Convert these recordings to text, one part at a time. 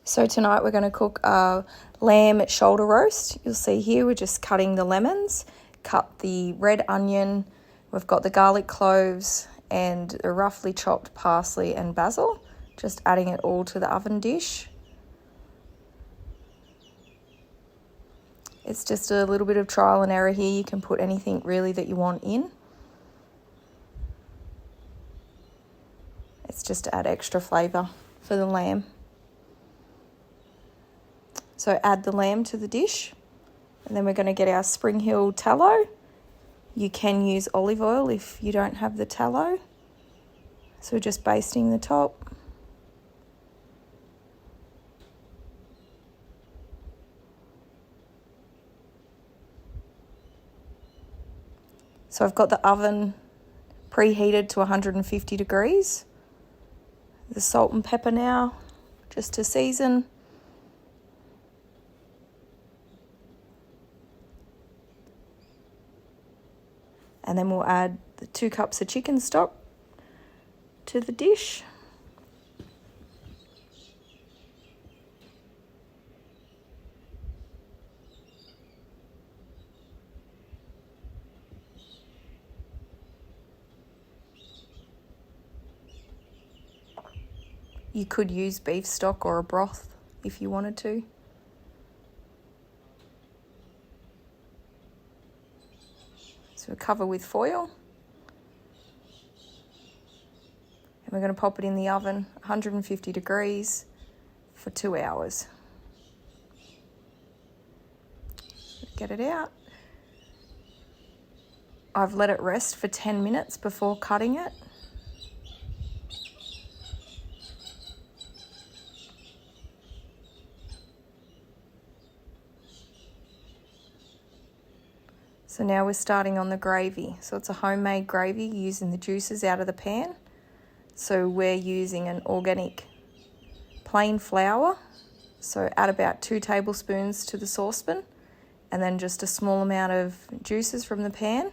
So tonight we're going to cook a lamb shoulder roast. You'll see here we're just cutting the lemons, cut the red onion, we've got the garlic cloves and a roughly chopped parsley and basil, just adding it all to the oven dish. It's just a little bit of trial and error here. You can put anything really that you want in. It's just to add extra flavour for the lamb. So add the lamb to the dish, and then we're going to get our Springhill tallow. You can use olive oil if you don't have the tallow. So we're just basting the top. So I've got the oven preheated to 150 degrees. The salt and pepper now, just to season. And then we'll add the 2 cups of chicken stock to the dish. You could use beef stock or a broth if you wanted to. So cover with foil. And we're going to pop it in the oven, 150 degrees for 2 hours. Get it out. I've let it rest for 10 minutes before cutting it. So now we're starting on the gravy. So it's a homemade gravy using the juices out of the pan. So we're using an organic plain flour. So add about 2 tablespoons to the saucepan and then just a small amount of juices from the pan.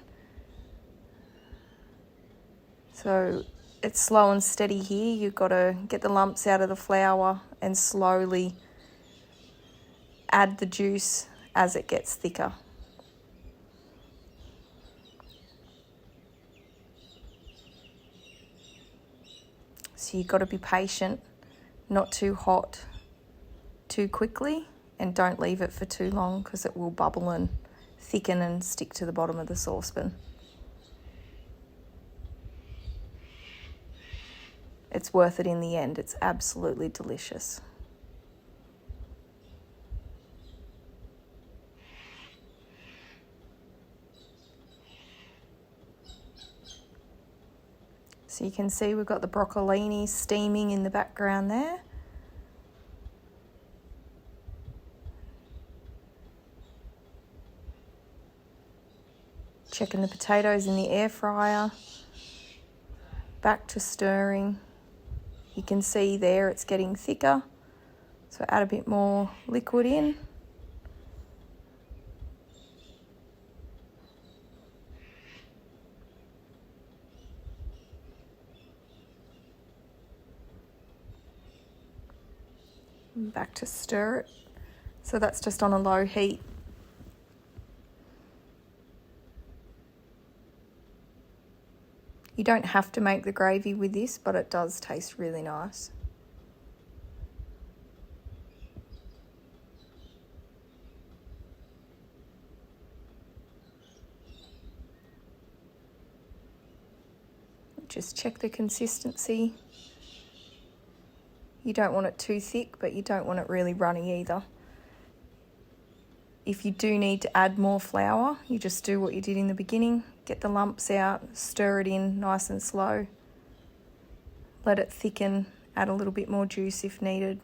So it's slow and steady here. You've got to get the lumps out of the flour and slowly add the juice as it gets thicker. So you've got to be patient, not too hot too quickly, and don't leave it for too long because it will bubble and thicken and stick to the bottom of the saucepan. It's worth it in the end. It's absolutely delicious. So you can see we've got the broccolini steaming in the background there. Checking the potatoes in the air fryer. Back to stirring. You can see there it's getting thicker. So add a bit more liquid in. Back to stir it. So that's just on a low heat. You don't have to make the gravy with this, but it does taste really nice. Just check the consistency. You don't want it too thick, but you don't want it really runny either. If you do need to add more flour, you just do what you did in the beginning. Get the lumps out, stir it in nice and slow. Let it thicken, add a little bit more juice if needed.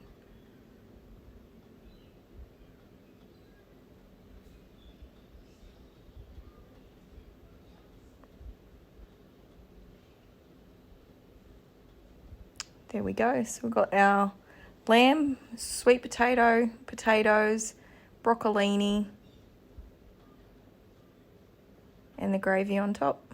There we go. So we've got our lamb, sweet potato, potatoes, broccolini, and the gravy on top.